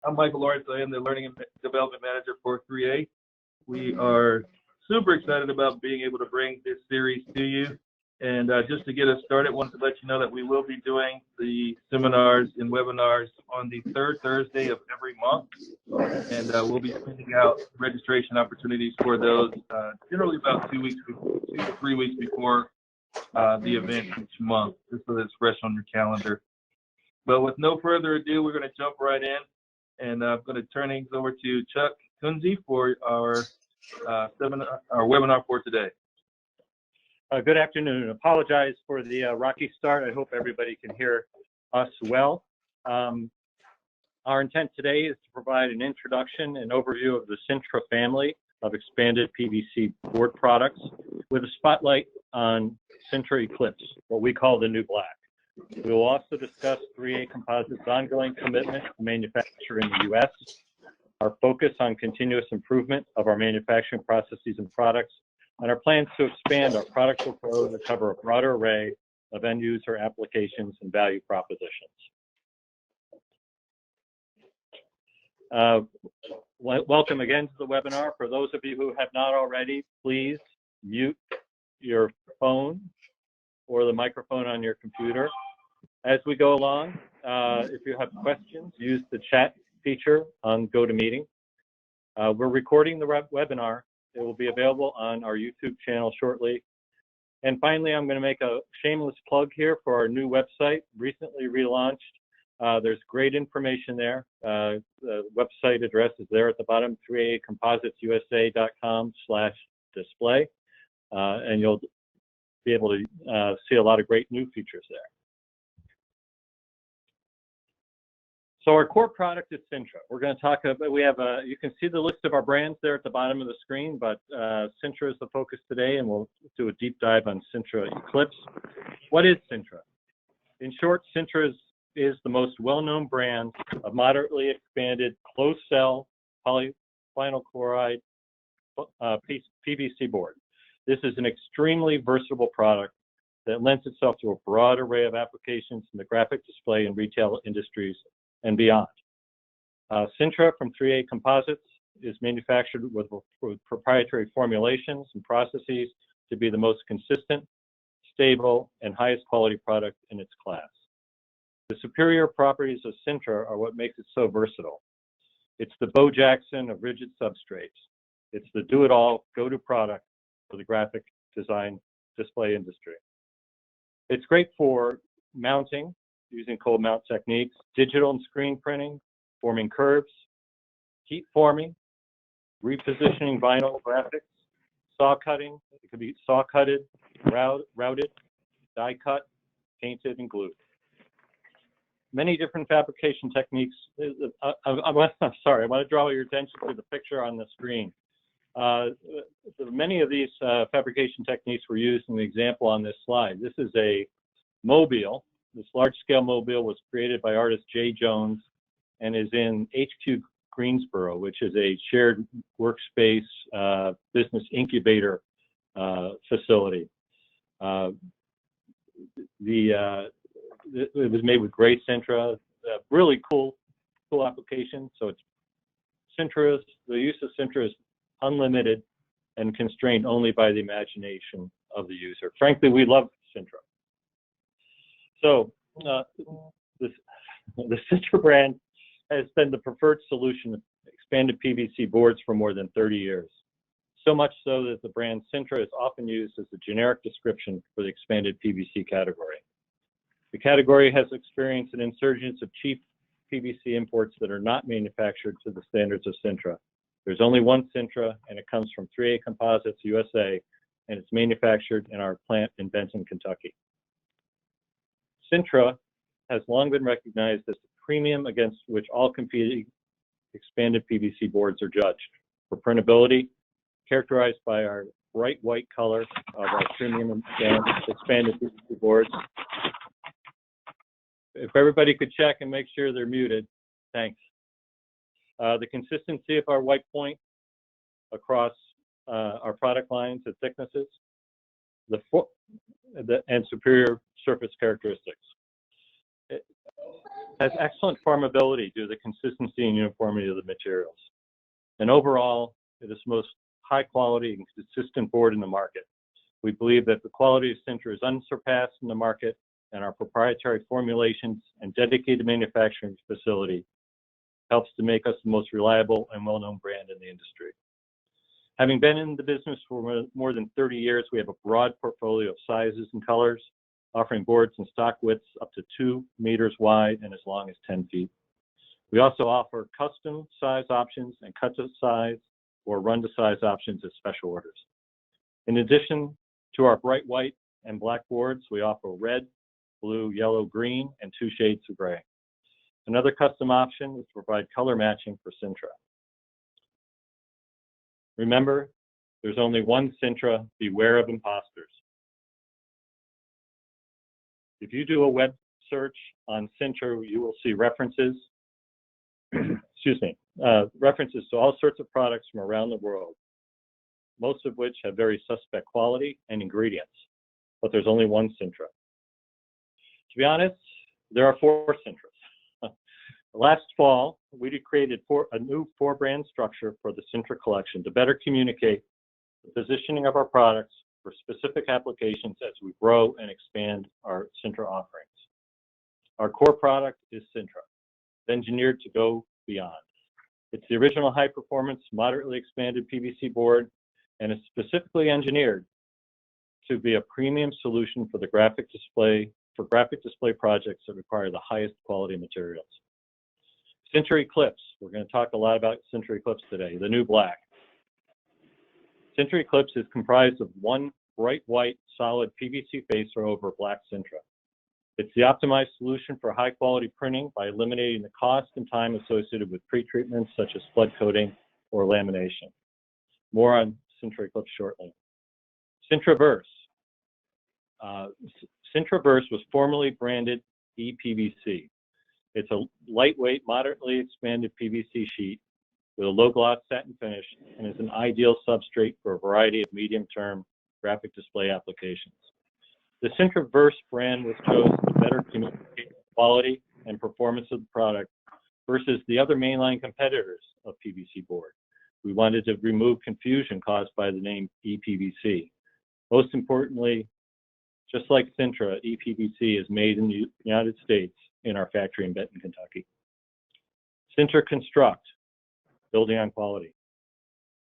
I'm Michael Lawrence. I am the Learning and Development Manager for 3A. We are super excited about being able to bring this series to you. And just to get us started, I wanted to let you know that we will be doing the seminars and webinars on the third Thursday of every month. And we'll be sending out registration opportunities for those generally about 2 to 3 weeks before the event each month, just so that it's fresh on your calendar. But with no further ado, we're going to jump right in. And I'm going to turn things over to Chuck Kunze for our webinar for today. Good afternoon. Apologize for the rocky start. I hope everybody can hear us well. Our intent today is to provide an introduction and overview of the SINTRA family of expanded PVC board products with a spotlight on SINTRA ECLIPSE, what we call the new black. We will also discuss 3A Composites' ongoing commitment to manufacture in the U.S., our focus on continuous improvement of our manufacturing processes and products, and our plans to expand our product portfolio to cover a broader array of end-user applications and value propositions. Welcome again to the webinar. For those of you who have not already, please mute your phone or the microphone on your computer. As we go along, if you have questions, use the chat feature on GoToMeeting. We're recording the webinar. It will be available on our YouTube channel shortly. And finally, I'm going to make a shameless plug here for our new website, recently relaunched. There's great information there. The website address is there at the bottom, 3acompositesusa.com/display. And you'll be able to see a lot of great new features there. So our core product is SINTRA. We're going to talk about, you can see the list of our brands there at the bottom of the screen, but SINTRA is the focus today, and we'll do a deep dive on SINTRA ECLIPSE. What is SINTRA? In short, SINTRA is the most well-known brand of moderately expanded closed-cell polyvinyl chloride PVC board. This is an extremely versatile product that lends itself to a broad array of applications in the graphic display and retail industries and beyond. SINTRA from 3A Composites is manufactured with proprietary formulations and processes to be the most consistent, stable, and highest quality product in its class. The superior properties of SINTRA are what makes it so versatile. It's the Bo Jackson of rigid substrates. It's the do-it-all, go-to product for the graphic design display industry. It's great for mounting, using cold mount techniques, digital and screen printing, forming curves, heat forming, repositioning vinyl graphics, saw cutting. It could be saw cutted, routed, die cut, painted, and glued. Many different fabrication techniques. I'm sorry, I want to draw your attention to the picture on the screen. Many of these fabrication techniques were used in the example on this slide. This is a mobile. This large-scale mobile was created by artist Jay Jones and is in HQ Greensboro, which is a shared workspace business incubator facility. It was made with gray SINTRA, really cool application. So it's the use of SINTRA is unlimited and constrained only by the imagination of the user. Frankly, we love SINTRA. So the SINTRA brand has been the preferred solution of expanded PVC boards for more than 30 years. So much so that the brand SINTRA is often used as a generic description for the expanded PVC category. The category has experienced an insurgence of cheap PVC imports that are not manufactured to the standards of SINTRA. There's only one SINTRA, and it comes from 3A Composites USA, and it's manufactured in our plant in Benton, Kentucky. SINTRA has long been recognized as the premium against which all competing expanded PVC boards are judged. For printability, characterized by our bright white color of our premium expanded PVC boards. If everybody could check and make sure they're muted, thanks. The consistency of our white point across our product lines and thicknesses, and superior surface characteristics. has excellent formability due to the consistency and uniformity of the materials. And overall, it is the most high quality and consistent board in the market. We believe that the quality of Sintra is unsurpassed in the market, and our proprietary formulations and dedicated manufacturing facility helps to make us the most reliable and well-known brand in the industry. Having been in the business for more than 30 years, we have a broad portfolio of sizes and colors, offering boards and stock widths up to 2 meters wide and as long as 10 feet. We also offer custom size options and cut to size or run to size options as special orders. In addition to our bright white and black boards, we offer red, blue, yellow, green, and 2 shades of gray. Another custom option is to provide color matching for Sintra. Remember, there's only one Sintra. Beware of imposters. If you do a web search on Sintra, you will see references, references to all sorts of products from around the world, most of which have very suspect quality and ingredients, but there's only one Sintra. To be honest, there are 4 Sintras. Last fall, we created a new 4-brand structure for the Sintra collection to better communicate the positioning of our products for specific applications as we grow and expand our Sintra offerings. Our core product is Sintra, engineered to go beyond. It's the original high-performance, moderately expanded PVC board, and is specifically engineered to be a premium solution for the graphic display projects that require the highest quality materials. SINTRA ECLIPSE. We're going to talk a lot about SINTRA ECLIPSE today, the new black. SINTRA ECLIPSE is comprised of one bright white solid PVC face over black Sintra. It's the optimized solution for high quality printing by eliminating the cost and time associated with pretreatments such as flood coating or lamination. More on SINTRA ECLIPSE shortly. SINTRA VERS. SINTRA VERS was formerly branded e-pvc. It's a lightweight, moderately expanded PVC sheet with a low gloss satin finish and is an ideal substrate for a variety of medium-term graphic display applications. The SINTRA VERS brand was chosen to better communicate the quality and performance of the product versus the other mainline competitors of PVC board. We wanted to remove confusion caused by the name e-pvc. Most importantly, just like Sintra, e-pvc is made in the United States in our factory in Benton, Kentucky. SINTRA CONSTRUCT, building on quality.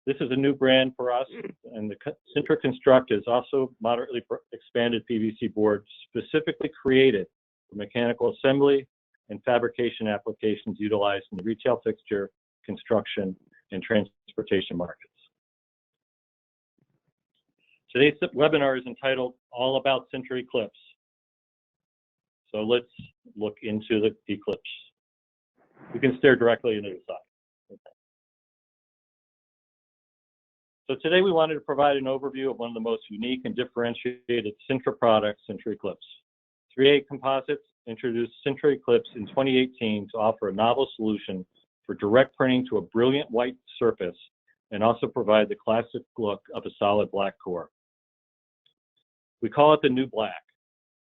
This is a new brand for us, and the SINTRA CONSTRUCT is also moderately expanded PVC board specifically created for mechanical assembly and fabrication applications utilized in the retail fixture, construction, and transportation markets. Today's webinar is entitled All About SINTRA ECLIPSE. So let's look into the Eclipse. We can stare directly into the side. Okay. So today we wanted to provide an overview of one of the most unique and differentiated Sintra products, SINTRA ECLIPSE. 3A Composites introduced SINTRA ECLIPSE in 2018 to offer a novel solution for direct printing to a brilliant white surface and also provide the classic look of a solid black core. We call it the new black.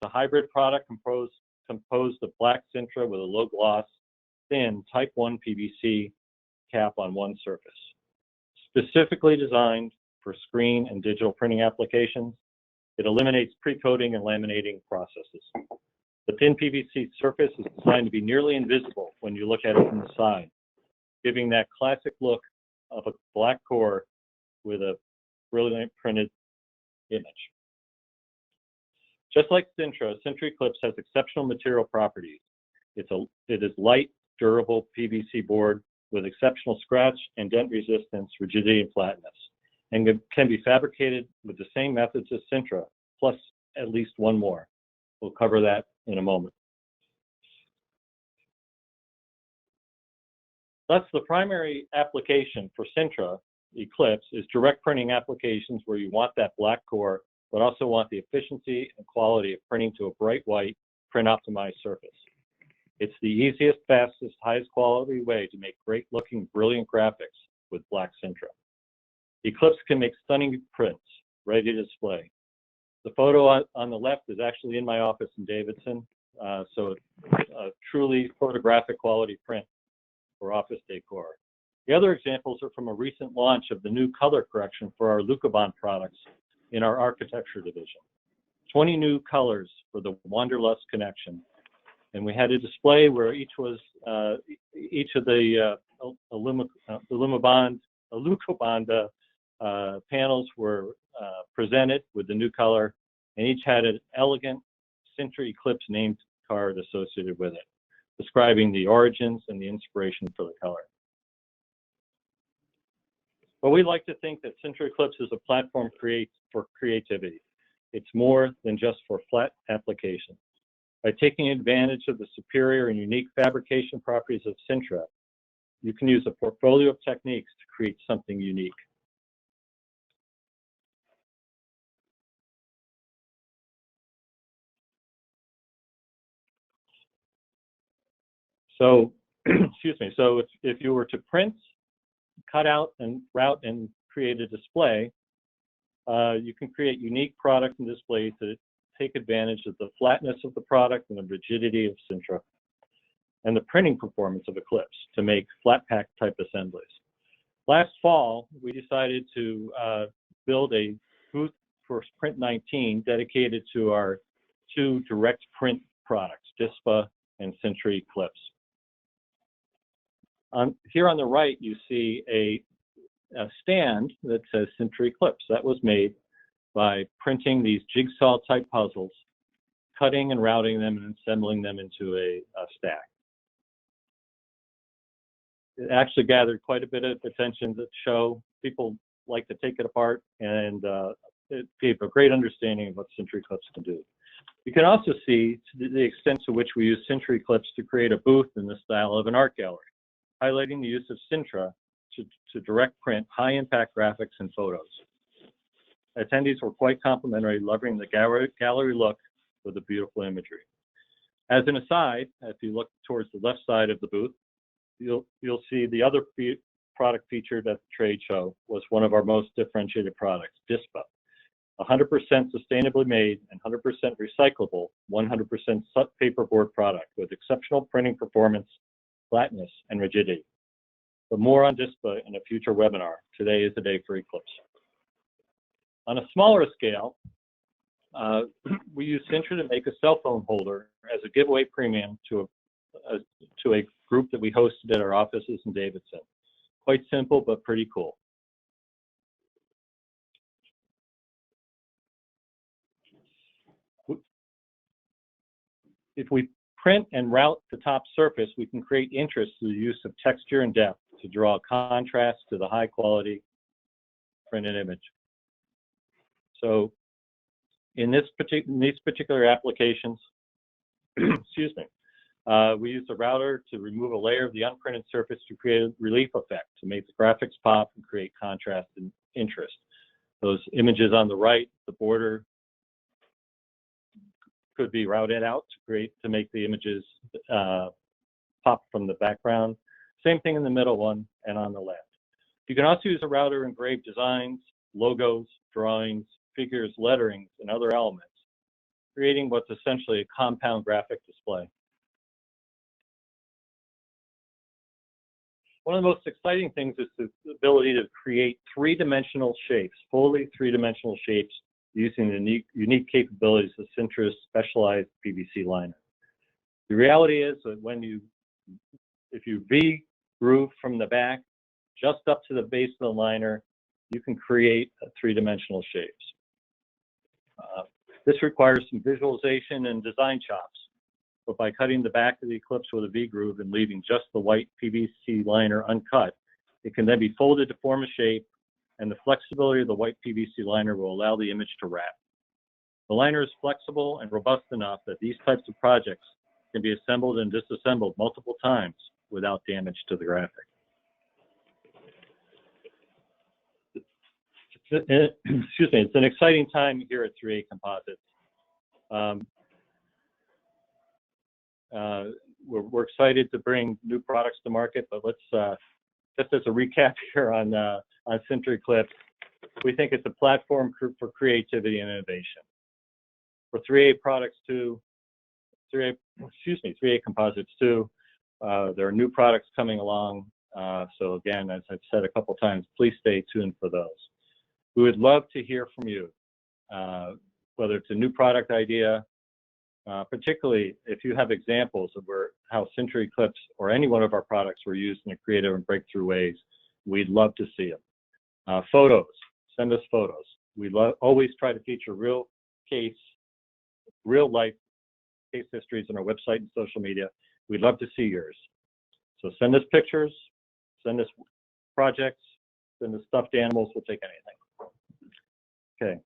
The hybrid product composed of black Sintra with a low gloss, thin type 1 PVC cap on one surface. Specifically designed for screen and digital printing applications, it eliminates pre-coating and laminating processes. The thin PVC surface is designed to be nearly invisible when you look at it from the side, giving that classic look of a black core with a brilliant printed image. Just like Sintra, SINTRA ECLIPSE has exceptional material properties. It is light, durable PVC board with exceptional scratch and dent resistance, rigidity, and flatness, and can be fabricated with the same methods as Sintra, plus at least one more. We'll cover that in a moment. Thus, the primary application for SINTRA ECLIPSE is direct printing applications where you want that black core, but also want the efficiency and quality of printing to a bright white, print-optimized surface. It's the easiest, fastest, highest quality way to make great-looking, brilliant graphics with black Sintra. ECLIPSE can make stunning prints, ready to display. The photo on the left is actually in my office in Davidson. So a truly photographic quality print for office decor. The other examples are from a recent launch of the new color correction for our Lucabond products in our architecture division. 20 new colors for the Wanderlust connection. And we had a display where each of the Lucabond panels were presented with the new color, and each had an elegant SINTRA ECLIPSE named card associated with it, describing the origins and the inspiration for the color. But we like to think that SINTRA ECLIPSE is a platform for creativity. It's more than just for flat application. By taking advantage of the superior and unique fabrication properties of SINTRA, you can use a portfolio of techniques to create something unique. So, excuse me, so if you were to print, cut out, and route and create a display, you can create unique products and displays that take advantage of the flatness of the product and the rigidity of SINTRA and the printing performance of Eclipse to make flat pack type assemblies. Last fall, we decided to build a booth for Print 19 dedicated to our two direct print products, DISPA and SINTRA ECLIPSE. Here on the right, you see a stand that says SINTRA ECLIPSE. That was made by printing these jigsaw type puzzles, cutting and routing them and assembling them into a stack. It actually gathered quite a bit of attention to show. People like to take it apart, and it gave a great understanding of what SINTRA ECLIPSE can do. You can also see the extent to which we use SINTRA ECLIPSE to create a booth in the style of an art gallery, highlighting the use of SINTRA to direct print high-impact graphics and photos. Attendees were quite complimentary, loving the gallery look with the beautiful imagery. As an aside, if you look towards the left side of the booth, you'll see the other product featured at the trade show was one of our most differentiated products, DISPA. 100% sustainably made and 100% recyclable, 100% paperboard product with exceptional printing performance, flatness, and rigidity. But more on DISPA in a future webinar. Today is the day for Eclipse. On a smaller scale, we use SINTRA to make a cell phone holder as a giveaway premium to a group that we hosted at our offices in Davidson. Quite simple, but pretty cool. If we print and route the top surface, we can create interest through the use of texture and depth to draw a contrast to the high quality printed image. So in these particular applications, excuse me, we use a router to remove a layer of the unprinted surface to create a relief effect to make the graphics pop and create contrast and interest. Those images on the right, the border could be routed out to make the images pop from the background. Same thing in the middle one and on the left. You can also use a router to engrave designs, logos, drawings, figures, letterings, and other elements, creating what's essentially a compound graphic display. One of the most exciting things is the ability to create three-dimensional shapes, fully three-dimensional shapes, using the unique capabilities of SINTRA's specialized PVC liner. The reality is that if you V-groove from the back, just up to the base of the liner, you can create three-dimensional shapes. This requires some visualization and design chops, but by cutting the back of the Eclipse with a V-groove and leaving just the white PVC liner uncut, it can then be folded to form a shape, and the flexibility of the white PVC liner will allow the image to wrap. The liner is flexible and robust enough that these types of projects can be assembled and disassembled multiple times without damage to the graphic. Excuse me, it's an exciting time here at 3A Composites. We're excited to bring new products to market, but let's, just as a recap here on SINTRA ECLIPSE, we think it's a platform for creativity and innovation. For 3A products too, 3A Composites too. There are new products coming along. So again, as I've said a couple times, please stay tuned for those. We would love to hear from you, whether it's a new product idea, particularly if you have examples of how CenturyClips or any one of our products were used in creative and breakthrough ways. We'd love to see them. Photos, send us photos. We always try to feature real life case histories on our website and social media. We'd love to see yours. So send us pictures, send us projects, send us stuffed animals. We'll take anything. Okay.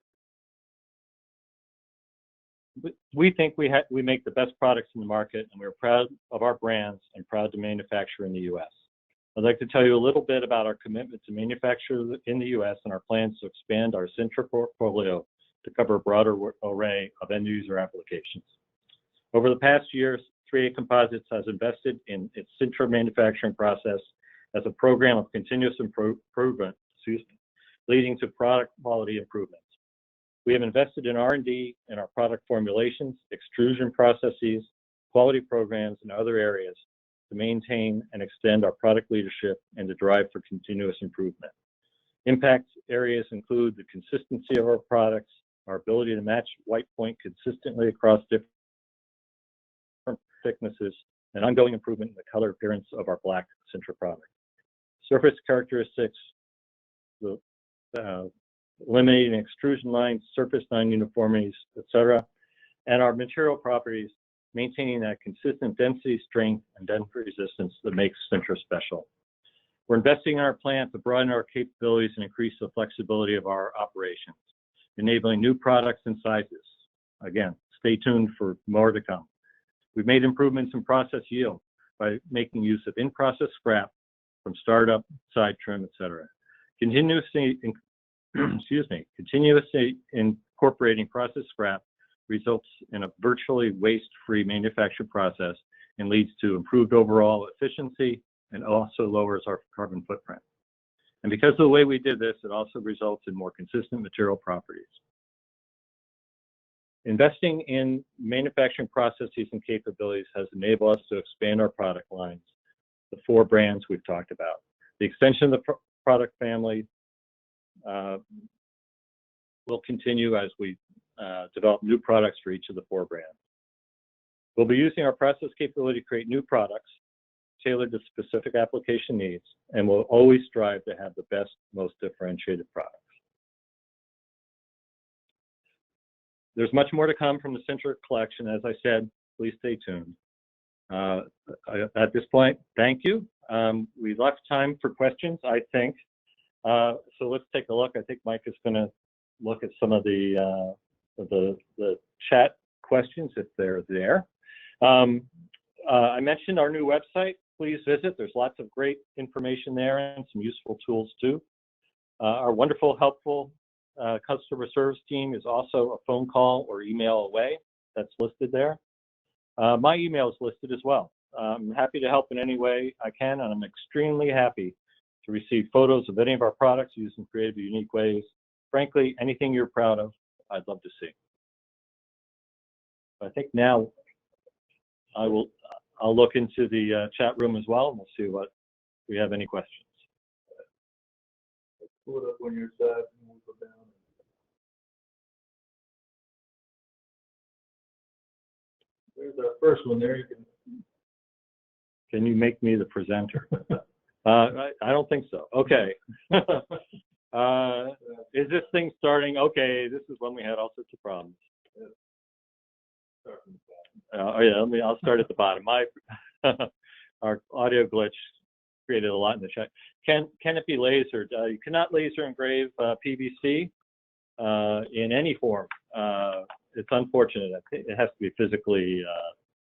We think we make the best products in the market, and we're proud of our brands and proud to manufacture in the U.S. I'd like to tell you a little bit about our commitment to manufacture in the U.S. and our plans to expand our Sintra portfolio to cover a broader array of end user applications. Over the past years, 3A Composites has invested in its Sintra manufacturing process as a program of continuous improvement, leading to product quality improvements. We have invested in R&D in our product formulations, extrusion processes, quality programs, and other areas to maintain and extend our product leadership and to drive for continuous improvement. Impact areas include the consistency of our products, our ability to match white point consistently across different thicknesses, and ongoing improvement in the color appearance of our black Sintra product. Surface characteristics, eliminating extrusion lines, surface non-uniformities, etc., and our material properties, maintaining that consistent density, strength, and dent resistance that makes Sintra special. We're investing in our plant to broaden our capabilities and increase the flexibility of our operations, enabling new products and sizes. Again, stay tuned for more to come. We've made improvements in process yield by making use of in-process scrap from startup, side trim, etc. Continuously incorporating process scrap results in a virtually waste-free manufacturing process and leads to improved overall efficiency and also lowers our carbon footprint. And because of the way we did this, it also results in more consistent material properties. Investing in manufacturing processes and capabilities has enabled us to expand our product lines, the 4 brands we've talked about. The extension of the product family will continue as we develop new products for each of the 4 brands. We'll be using our process capability to create new products tailored to specific application needs, and we'll always strive to have the best, most differentiated products. There's much more to come from the Sintra collection. As I said, please stay tuned. At this point, thank you. We left time for questions, I think. So let's take a look. I think Mike is going to look at some of the chat questions if they're there. I mentioned our new website. Please visit. There's lots of great information there and some useful tools too. Our wonderful, helpful customer service team is also a phone call or email away. That's listed there. My email is listed as well. I'm happy to help in any way I can, and I'm extremely happy to receive photos of any of our products used in creative, unique ways. Frankly, anything you're proud of, I'd love to see. I think now I'll look into the chat room as well, and we'll see what we have any questions. Pull it up on your side and we'll go down. There's our first one there. Can you make me the presenter? I don't think so. Okay. Is this thing starting? Okay, this is when we had all sorts of problems. Oh yeah, I'll start at the bottom. Our audio glitch created a lot in the chat. Can it be lasered? You cannot laser engrave PVC in any form. It's unfortunate. It has to be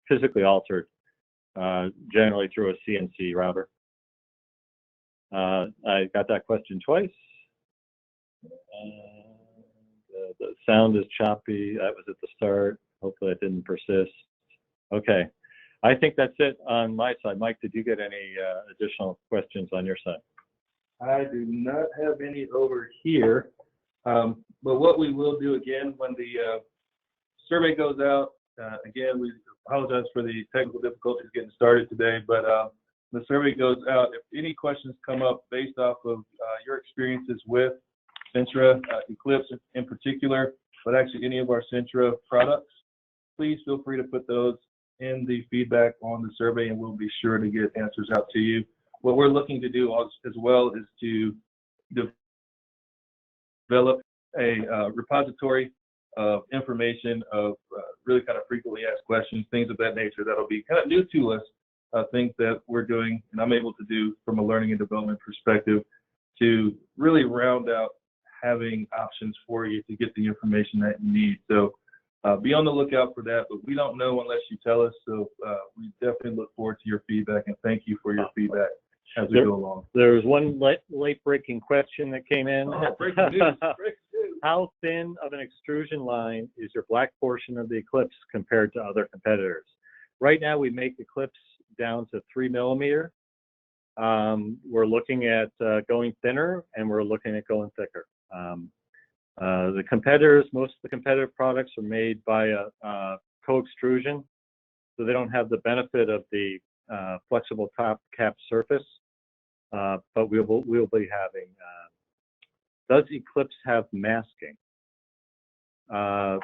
physically altered, generally through a CNC router. I got that question twice. The sound is choppy. That was at the start. Hopefully it didn't persist. Okay. I think that's it on my side. Mike, did you get any additional questions on your side? I do not have any over here. But what we will do again, when the survey goes out, Again, we apologize for the technical difficulties getting started today, but the survey goes out. If any questions come up based off of your experiences with SINTRA Eclipse in particular, but actually any of our SINTRA products, please feel free to put those in the feedback on the survey, and we'll be sure to get answers out to you. What we're looking to do as well is to develop a repository of information of really kind of frequently asked questions, things of that nature that'll be kind of new to us, things that we're doing and I'm able to do from a learning and development perspective to really round out having options for you to get the information that you need. So be on the lookout for that, but we don't know unless you tell us. So we definitely look forward to your feedback, and thank you for your feedback as we go along. There was one late breaking question that came in. Oh, breaking news. Breaking news. How thin of an extrusion line is your black portion of the Eclipse compared to other competitors? Right now, we make Eclipse down to 3 millimeter. We're looking at going thinner, and we're looking at going thicker. The competitors, most of the competitive products are made by a co-extrusion, so they don't have the benefit of the flexible top cap surface, but we'll be having. Does Eclipse have masking? I'm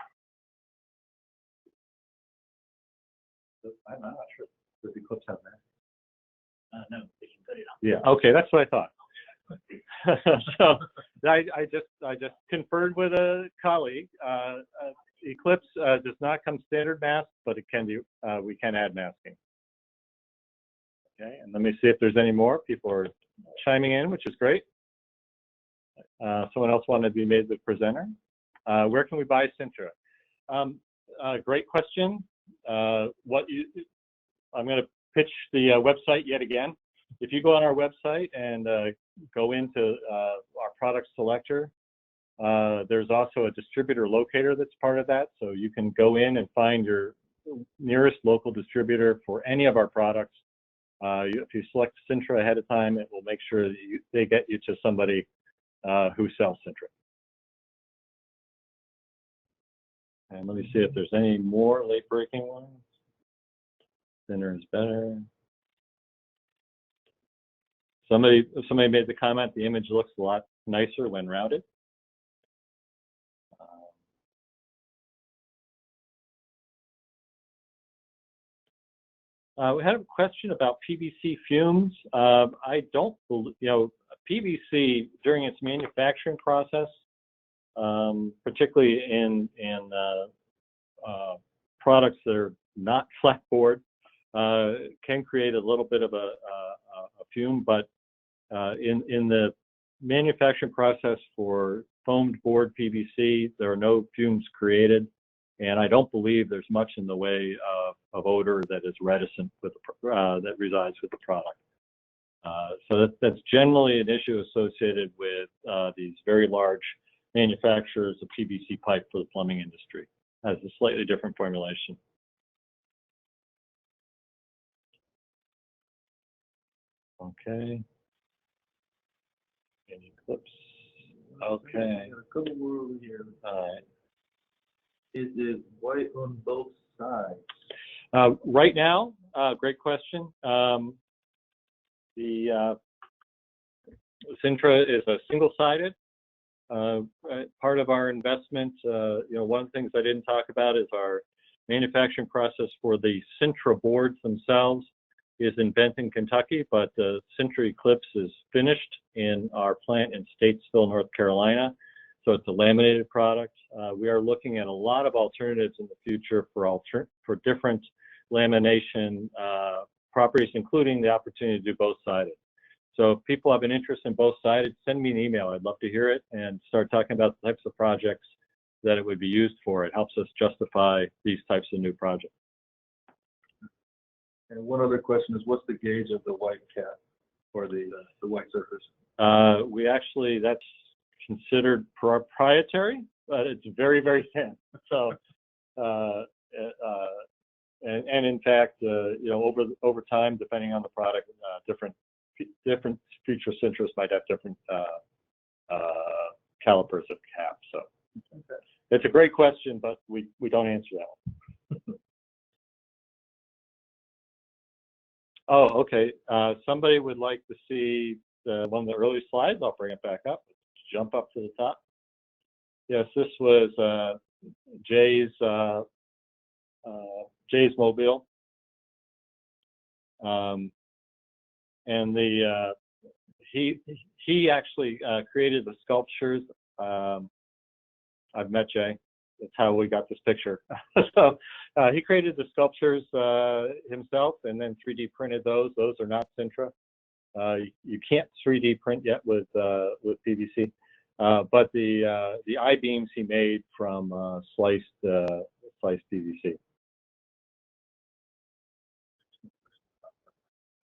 not sure. Does Eclipse have masking? No, they can cut it off. Yeah. Okay, that's what I thought. So I just conferred with a colleague. Eclipse does not come standard mask, but it can be. We can add masking. Okay, and let me see if there's any more. People are chiming in, which is great. Someone else wanted to be made the presenter. Where can we buy SINTRA? Great question. I'm going to pitch the website yet again. If you go on our website and go into our product selector, there's also a distributor locator that's part of that. So you can go in and find your nearest local distributor for any of our products. If you select SINTRA ahead of time, it will make sure that they get you to somebody who sells SINTRA. And let me see if there's any more late breaking ones. Thinner is better. Somebody made the comment, the image looks a lot nicer when rounded. We had a question about PVC fumes. I don't believe, PVC during its manufacturing process, particularly in products that are not flat board, can create a little bit of a fume, but in the manufacturing process for foamed board PVC, there are no fumes created, and I don't believe there's much in the way of odor that is reticent with that resides with the product. So that's generally an issue associated with these very large manufacturers of PVC pipe for the plumbing industry. Has a slightly different formulation. Okay. Any clips? Okay. A couple more over here. All right. Is it white on both sides? Right now, great question. The SINTRA is a single-sided. Part of our investment, one of the things I didn't talk about is our manufacturing process for the SINTRA boards themselves is in Benton, Kentucky, but the SINTRA Eclipse is finished in our plant in Statesville, North Carolina. So it's a laminated product. We are looking at a lot of alternatives in the future for different lamination properties, including the opportunity to do both-sided. So if people have an interest in both-sided, send me an email. I'd love to hear it and start talking about the types of projects that it would be used for. It helps us justify these types of new projects. And one other question is, what's the gauge of the white cap or the white surface? That's considered proprietary, but it's very, very thin. So, and in fact, over time, depending on the product, different future SINTRAs might have different calipers of cap. So, it's a great question, but we don't answer that one. Oh, okay. Somebody would like to see one of the early slides. I'll bring it back up. Jump up to the top. Yes, this was Jay's mobile, and he actually created the sculptures. I've met Jay. That's how we got this picture. So he created the sculptures himself, and then 3D printed those. Those are not Sintra. You can't 3D print yet with PVC, but the I-beams he made from sliced PVC.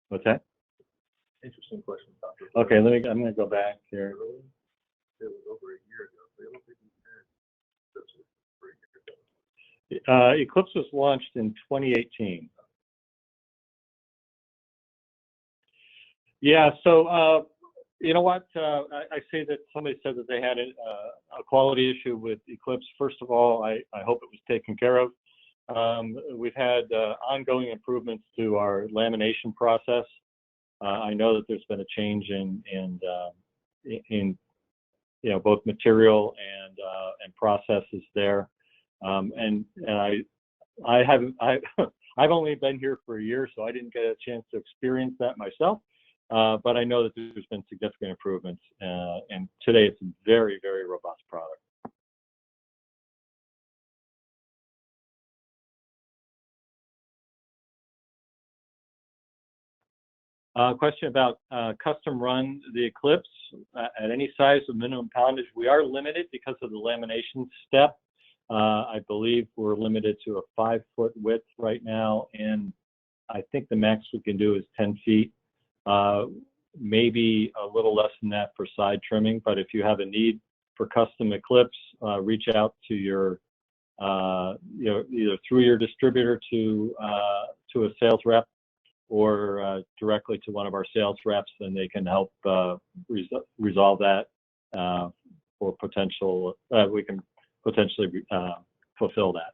What's that? Interesting question. Okay, I'm going to go back here. It was over a year ago. So I don't think Eclipse was launched in 2018. Yeah, so you know what? I say that somebody said that they had a quality issue with Eclipse. First of all, I hope it was taken care of. We've had ongoing improvements to our lamination process. I know that there's been a change in both material and processes there. And I haven't I've only been here for a year, so I didn't get a chance to experience that myself. But I know that there's been significant improvements, and today it's a very, very robust product. Question about custom run the Eclipse at any size of minimum poundage. We are limited because of the lamination step. I believe we're limited to a 5-foot width right now, and I think the max we can do is 10 feet. Maybe a little less than that for side trimming, but if you have a need for custom Eclipse, reach out to your, either through your distributor to a sales rep, or directly to one of our sales reps, and they can help resolve that for potential. We can potentially fulfill that.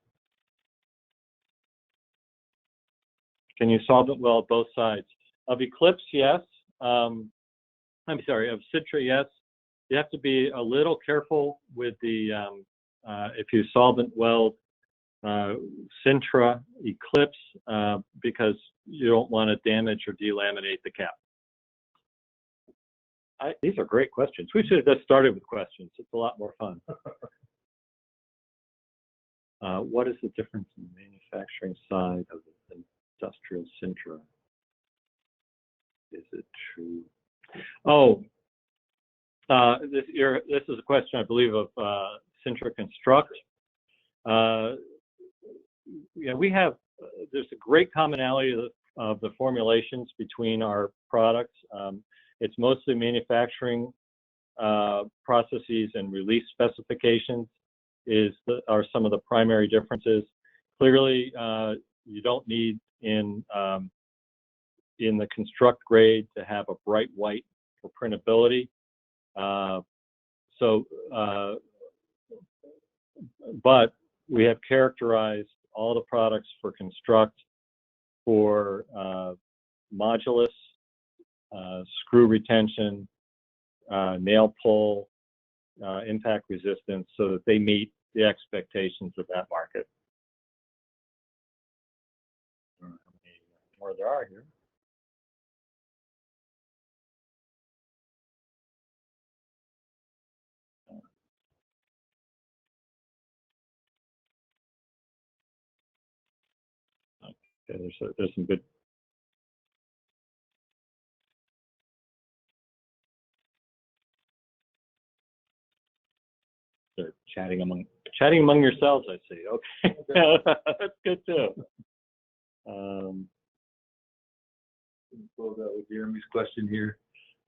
Can you solve it well both sides? Of Eclipse, yes. I'm sorry, of Sintra, yes. You have to be a little careful with the, if you solvent weld Sintra Eclipse, because you don't want to damage or delaminate the cap. These are great questions. We should have just started with questions. It's a lot more fun. What is the difference in the manufacturing side of the industrial Sintra? Is it true? Oh, this is a question, I believe, of SINTRA CONSTRUCT. Yeah, we have, there's a great commonality of the formulations between our products. It's mostly manufacturing processes and release specifications are some of the primary differences. Clearly, you don't need in the Construct grade to have a bright white for printability. But we have characterized all the products for Construct for modulus, screw retention, nail pull, impact resistance, so that they meet the expectations of that market. I don't know how many more there are here. Okay, there's some good. They're chatting among yourselves, I see. Okay, that's good too. Close out with Jeremy's question here.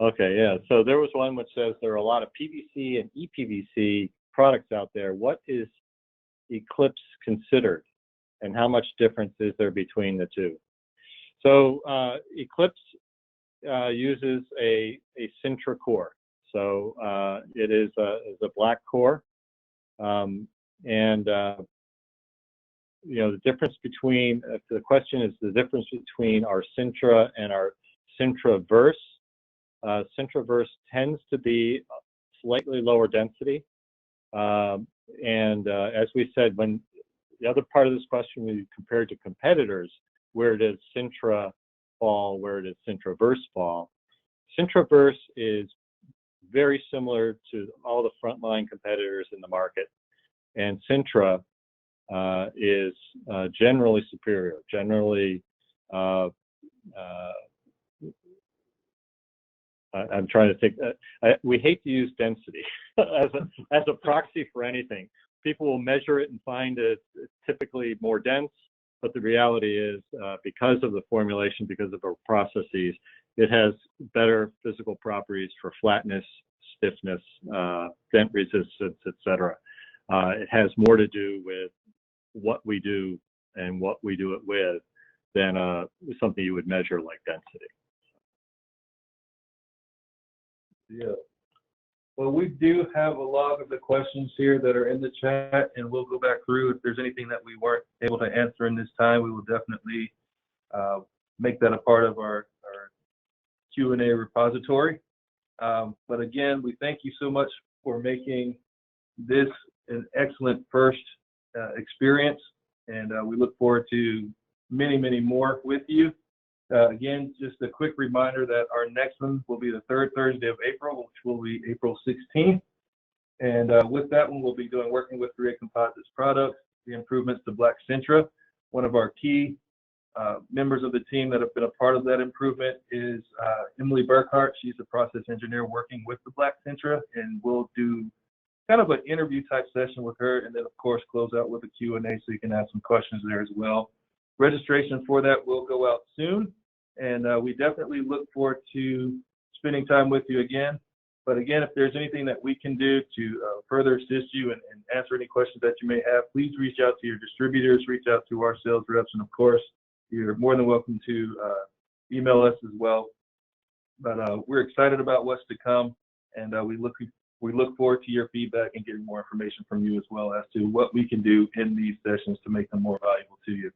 Okay, yeah. So there was one which says there are a lot of PVC and e-pvc products out there. What is Eclipse considered, and how much difference is there between the two? So Eclipse uses a Sintra core. So it is a black core, and the difference between, if the question is the difference between our Sintra and our SINTRA VERS, SINTRA VERS tends to be slightly lower density. As we said, when the other part of this question, we compared to competitors, where does Sintra fall, where does SINTRA VERS fall? SINTRA VERS is very similar to all the frontline competitors in the market, and Sintra is generally superior. Generally, I'm trying to think. We hate to use density as a proxy for anything. People will measure it and find it typically more dense, but the reality is, because of the formulation, because of our processes, it has better physical properties for flatness, stiffness, dent resistance, etc. It has more to do with what we do and what we do it with than something you would measure like density. Yeah. Well, we do have a lot of the questions here that are in the chat, and we'll go back through. If there's anything that we weren't able to answer in this time, we will definitely make that a part of our Q&A repository. But again, we thank you so much for making this an excellent first experience, and we look forward to many, many more with you. Again, just a quick reminder that our next one will be the third Thursday of April, which will be April 16th. And with that one, we'll be working with 3A Composites products, the improvements to Black Sintra. One of our key members of the team that have been a part of that improvement is Emily Burkhart. She's a process engineer working with the Black Sintra, and we'll do kind of an interview type session with her, and then of course close out with a Q&A so you can ask some questions there as well. Registration for that will go out soon, and we definitely look forward to spending time with you again. But again, if there's anything that we can do to further assist you and answer any questions that you may have, please reach out to your distributors, reach out to our sales reps, and of course, you're more than welcome to email us as well. But we're excited about what's to come, and we look forward to your feedback and getting more information from you as well as to what we can do in these sessions to make them more valuable to you.